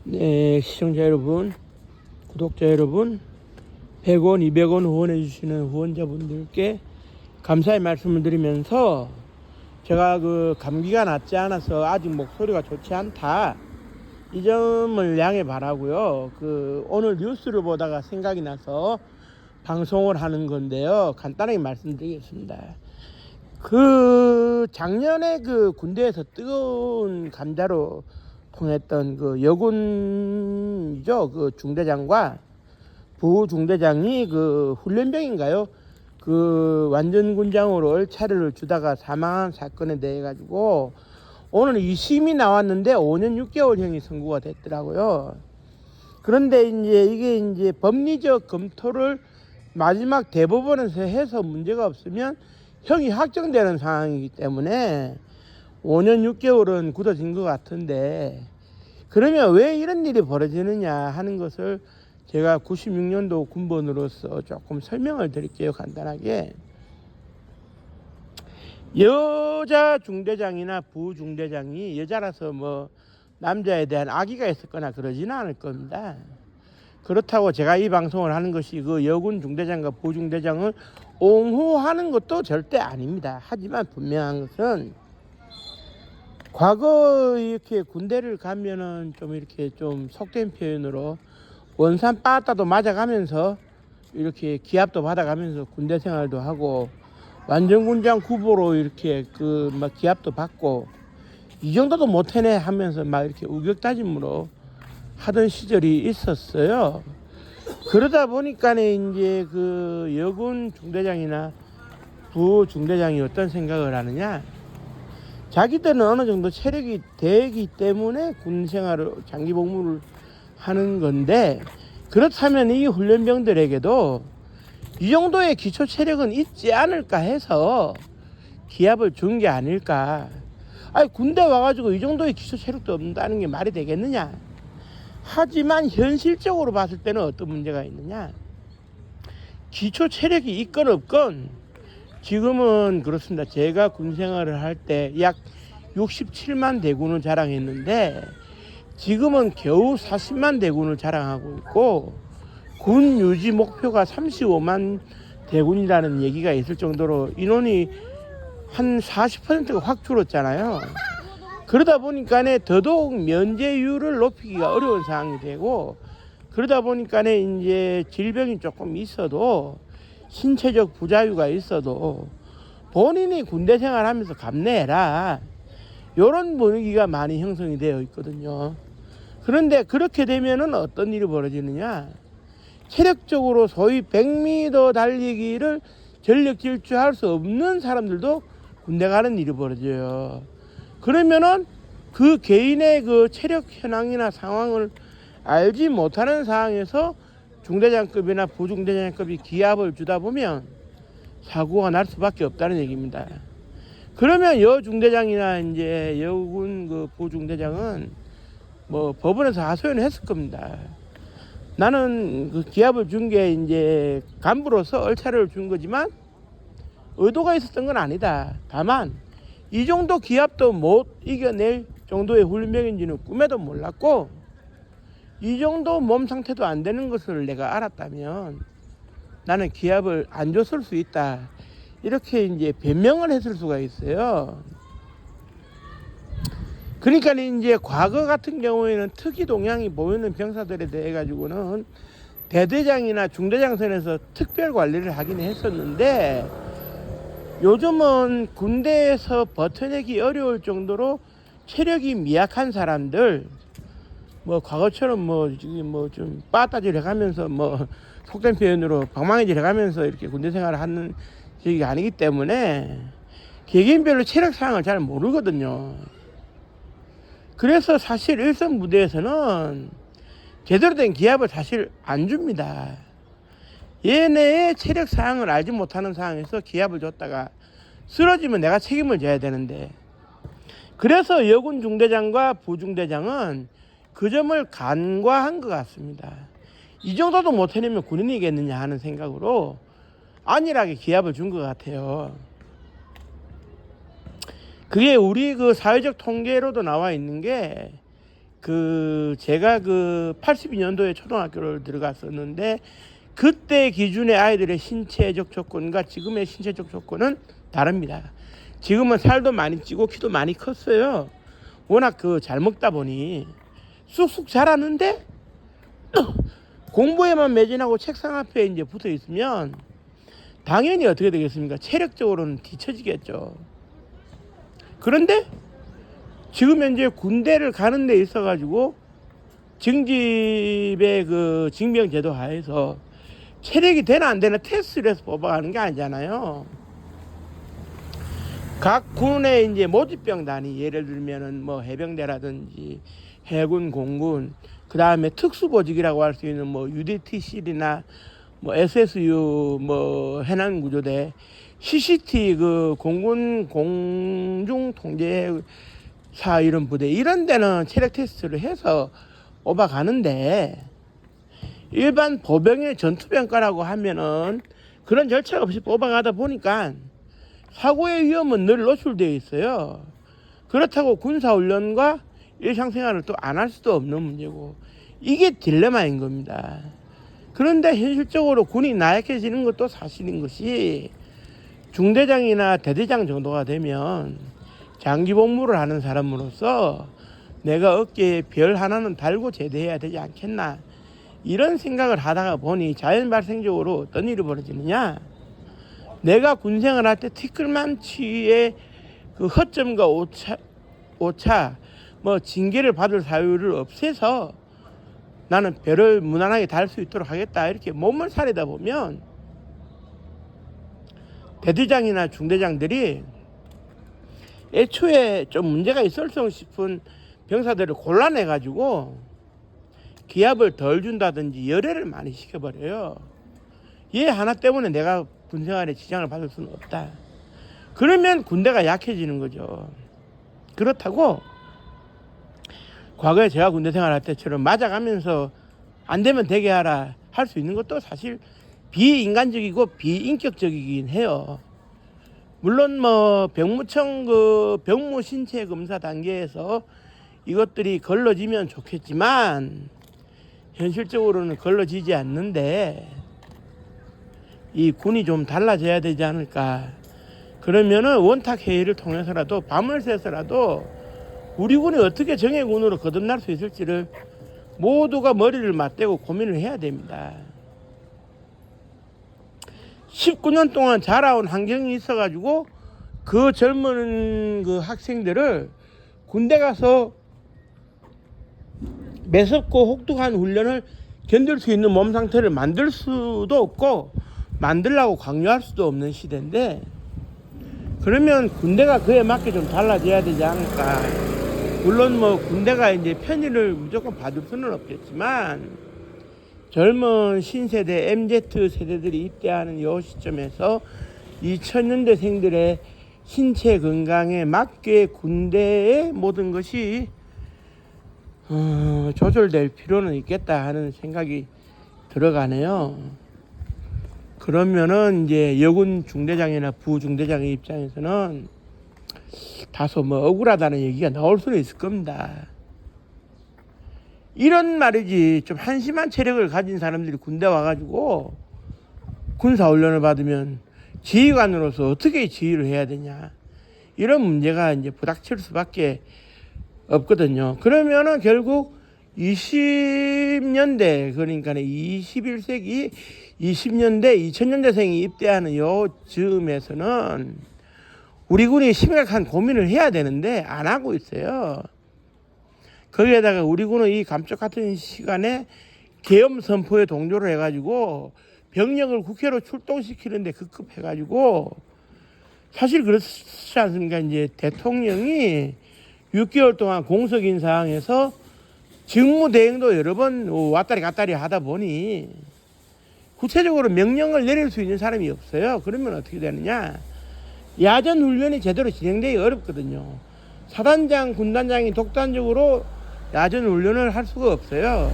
네, 시청자 여러분, 구독자 여러분, 100원, 200원 후원해 주시는 후원자분들께 감사의 말씀을 드리면서 제가 감기가 낫지 않아서 아직 목소리가 좋지 않다, 이 점을 양해 바라고요. 오늘 뉴스를 보다가 생각이 나서 방송을 하는 건데요. 간단하게 말씀드리겠습니다. 작년에 군대에서 뜨거운 감자로 통했던 여군이죠. 중대장과 부중대장이 훈련병인가요? 완전 군장으로 얼차려를 주다가 사망한 사건에 대해 가지고 오늘 2심이 나왔는데 5년 6개월형이 선고가 됐더라고요. 그런데 이게 법리적 검토를 마지막 대법원에서 해서 문제가 없으면 형이 확정되는 상황이기 때문에 5년 6개월은 굳어진 것 같은데, 그러면 왜 이런 일이 벌어지느냐 하는 것을 제가 96년도 군번으로서 조금 설명을 드릴게요. 간단하게. 여자 중대장이나 부중대장이 여자라서 남자에 대한 악의가 있었거나 그러지는 않을 겁니다. 그렇다고 제가 이 방송을 하는 것이 여군 중대장과 부중대장을 옹호하는 것도 절대 아닙니다. 하지만 분명한 것은 과거 이렇게 군대를 가면은 좀 속된 표현으로 원산 빠따도 맞아가면서 이렇게 기합도 받아가면서 군대 생활도 하고 완전군장 후보로 이렇게 기합도 받고 이 정도도 못해내 하면서 이렇게 우격다짐으로 하던 시절이 있었어요. 그러다 보니까 이제 여군 중대장이나 부중대장이 어떤 생각을 하느냐, 자기들은 어느 정도 체력이 되기 때문에 군 생활을 장기 복무를 하는 건데, 그렇다면 이 훈련병들에게도 이 정도의 기초 체력은 있지 않을까 해서 기합을 준 게 아닐까. 아니, 군대 와가지고 이 정도의 기초 체력도 없다는 게 말이 되겠느냐. 하지만 현실적으로 봤을 때는 어떤 문제가 있느냐, 기초 체력이 있건 없건 지금은 그렇습니다. 제가 군 생활을 할 때 약 67만 대군을 자랑했는데 지금은 겨우 40만 대군을 자랑하고 있고, 군 유지 목표가 35만 대군이라는 얘기가 있을 정도로 인원이 한 40%가 확 줄었잖아요. 그러다 보니까 더더욱 면제율을 높이기가 어려운 상황이 되고, 그러다 보니까 이제 질병이 조금 있어도, 신체적 부자유가 있어도 본인이 군대 생활하면서 감내해라, 이런 분위기가 많이 형성이 되어 있거든요. 그런데 그렇게 되면은 어떤 일이 벌어지느냐, 체력적으로 소위 100m 달리기를 전력 질주할 수 없는 사람들도 군대 가는 일이 벌어져요. 그러면은 개인의 체력 현황이나 상황을 알지 못하는 상황에서 중대장급이나 부중대장급이 기합을 주다 보면 사고가 날 수밖에 없다는 얘기입니다. 그러면 여중대장이나 이제 여군 부중대장은 법원에서 하소연을 했을 겁니다. 나는 기합을 준 게 이제 간부로서 얼차려를 준 거지만 의도가 있었던 건 아니다. 다만 이 정도 기합도 못 이겨낼 정도의 훈련병인지는 꿈에도 몰랐고, 이 정도 몸 상태도 안 되는 것을 내가 알았다면 나는 기합을 안 줬을 수 있다, 이렇게 이제 변명을 했을 수가 있어요. 그러니까 이제 과거 같은 경우에는 특이 동향이 보이는 병사들에 대해 가지고는 대대장이나 중대장 선에서 특별 관리를 하긴 했었는데, 요즘은 군대에서 버텨내기 어려울 정도로 체력이 미약한 사람들, 과거처럼 좀 빠따질 해가면서 속된 표현으로 방망이질 해가면서 이렇게 군대 생활을 하는 적이 아니기 때문에 개개인별로 체력 상황을 잘 모르거든요. 그래서 사실 일선 부대에서는 제대로 된 기합을 사실 안 줍니다. 얘네의 체력 상황을 알지 못하는 상황에서 기합을 줬다가 쓰러지면 내가 책임을 져야 되는데, 그래서 여군 중대장과 부중대장은 그 점을 간과한 것 같습니다. 이 정도도 못 해내면 군인이겠느냐 하는 생각으로 안일하게 기합을 준 것 같아요. 그게 우리 사회적 통계로도 나와 있는 게 제가 82년도에 초등학교를 들어갔었는데 그때 기준의 아이들의 신체적 조건과 지금의 신체적 조건은 다릅니다. 지금은 살도 많이 찌고 키도 많이 컸어요. 워낙 잘 먹다 보니 쑥쑥 자라는데 공부에만 매진하고 책상 앞에 이제 붙어 있으면 당연히 어떻게 되겠습니까? 체력적으로는 뒤처지겠죠. 그런데 지금 현재 군대를 가는 데 있어 가지고 징집의 징병제도 하에서 체력이 되나 안 되나 테스트를 해서 뽑아가는 게 아니잖아요. 각 군의 이제 모집병단이 예를 들면은 뭐 해병대라든지 해군, 공군, 그 다음에 특수보직이라고 할 수 있는 뭐 UDTC나 뭐 SSU, 뭐 해난구조대, CCT 공군 공중통제사 이런 부대 이런 데는 체력 테스트를 해서 뽑아가는데 일반 보병의 전투병과라고 하면은 그런 절차가 없이 뽑아가다 보니까 사고의 위험은 늘 노출되어 있어요. 그렇다고 군사훈련과 일상생활을 또 안 할 수도 없는 문제고 이게 딜레마인 겁니다. 그런데 현실적으로 군이 나약해지는 것도 사실인 것이 중대장이나 대대장 정도가 되면 장기 복무를 하는 사람으로서 내가 어깨에 별 하나는 달고 제대해야 되지 않겠나 이런 생각을 하다가 보니 자연 발생적으로 어떤 일이 벌어지느냐, 내가 군생활 할 때 티끌만치의 허점과 오차 뭐 징계를 받을 사유를 없애서 나는 별을 무난하게 달 수 있도록 하겠다 이렇게 몸을 사리다 보면 대대장이나 중대장들이 애초에 좀 문제가 있을까 싶은 병사들을 골라내 가지고 기합을 덜 준다든지 열애를 많이 시켜버려요. 얘 하나 때문에 내가 군생활에 지장을 받을 수는 없다. 그러면 군대가 약해지는 거죠. 그렇다고 과거에 제가 군대 생활할 때처럼 맞아가면서 안 되면 되게 하라 할 수 있는 것도 사실 비인간적이고 비인격적이긴 해요. 물론 뭐 병무청 병무 신체 검사 단계에서 이것들이 걸러지면 좋겠지만 현실적으로는 걸러지지 않는데 이 군이 좀 달라져야 되지 않을까. 그러면은 원탁 회의를 통해서라도 밤을 새서라도 우리 군이 어떻게 정예군으로 거듭날 수 있을지를 모두가 머리를 맞대고 고민을 해야 됩니다. 19년 동안 자라온 환경이 있어가지고 그 젊은 학생들을 군대 가서 매섭고 혹독한 훈련을 견딜 수 있는 몸 상태를 만들 수도 없고 만들라고 강요할 수도 없는 시대인데, 그러면 군대가 그에 맞게 좀 달라져야 되지 않을까. 물론 뭐 군대가 이제 편의를 무조건 받을 수는 없겠지만 젊은 신세대 MZ 세대들이 입대하는 이 시점에서 2000년대생들의 신체 건강에 맞게 군대의 모든 것이 조절될 필요는 있겠다 하는 생각이 들어가네요. 그러면은 이제 여군 중대장이나 부중대장의 입장에서는 다소 뭐 억울하다는 얘기가 나올 수는 있을 겁니다. 이런 말이지, 좀 한심한 체력을 가진 사람들이 군대 와가지고 군사훈련을 받으면 지휘관으로서 어떻게 지휘를 해야 되냐, 이런 문제가 이제 부닥칠 수밖에 없거든요. 그러면은 결국 20년대, 그러니까 21세기 20년대 2000년대생이 입대하는 요 즈음에서는 우리 군이 심각한 고민을 해야 되는데 안 하고 있어요. 거기에다가 우리 군은 이 감쪽 같은 시간에 계엄 선포에 동조를 해가지고 병력을 국회로 출동시키는데 급급해가지고, 사실 그렇지 않습니까? 이제 대통령이 6개월 동안 공석인사항에서 직무대행도 여러 번 왔다리 갔다리 하다 보니 구체적으로 명령을 내릴 수 있는 사람이 없어요. 그러면 어떻게 되느냐? 야전 훈련이 제대로 진행되기 어렵거든요. 사단장, 군단장이 독단적으로 야전 훈련을 할 수가 없어요.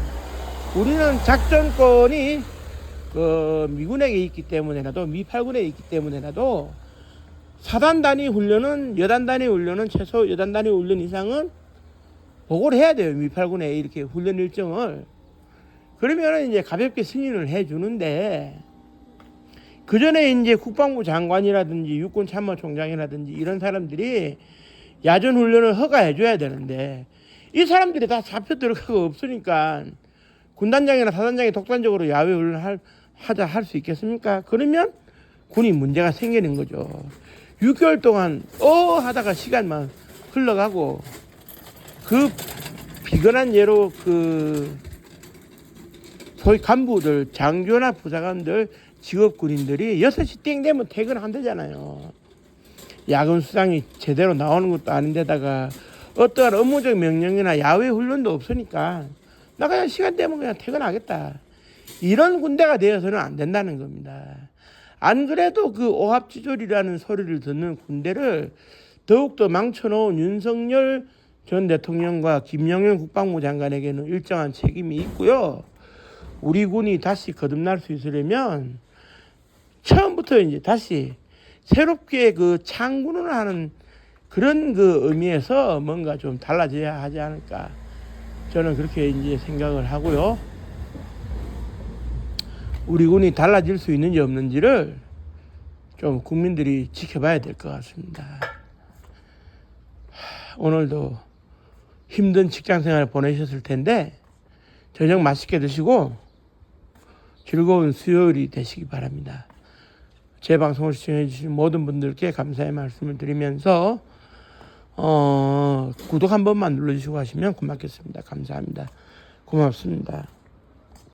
우리는 작전권이 미군에게 있기 때문에라도, 미8군에 있기 때문에라도 사단 단위 훈련은, 여단 단위 훈련은 최소 여단 단위 훈련 이상은 보고를 해야 돼요. 미8군에 이렇게 훈련 일정을. 그러면 이제 가볍게 승인을 해주는데, 그 전에 이제 국방부 장관이라든지 육군참모총장이라든지 이런 사람들이 야전 훈련을 허가해줘야 되는데, 이 사람들이 다 잡혀 들어가고 없으니까 군단장이나 사단장이 독단적으로 야외 훈련을 할 수 있겠습니까? 그러면 군이 문제가 생기는 거죠. 6개월 동안 하다가 시간만 흘러가고, 그 비근한 예로 그 소위 간부들, 장교나 부사관들, 직업 군인들이 6시 땡 되면 퇴근한대잖아요. 야근 수당이 제대로 나오는 것도 아닌데다가 어떠한 업무적 명령이나 야외 훈련도 없으니까 나 그냥 시간 되면 그냥 퇴근하겠다. 이런 군대가 되어서는 안 된다는 겁니다. 안 그래도 그 오합지졸이라는 소리를 듣는 군대를 더욱더 망쳐놓은 윤석열 전 대통령과 김영현 국방부 장관에게는 일정한 책임이 있고요. 우리 군이 다시 거듭날 수 있으려면 처음부터 이제 다시 새롭게 그 창군을 하는 그런 그 의미에서 뭔가 좀 달라져야 하지 않을까. 저는 그렇게 이제 생각을 하고요. 우리 군이 달라질 수 있는지 없는지를 좀 국민들이 지켜봐야 될 것 같습니다. 오늘도 힘든 직장생활 보내셨을 텐데 저녁 맛있게 드시고 즐거운 수요일이 되시기 바랍니다. 제 방송을 시청해 주신 모든 분들께 감사의 말씀을 드리면서 구독 한 번만 눌러주시고 하시면 고맙겠습니다. 감사합니다. 고맙습니다.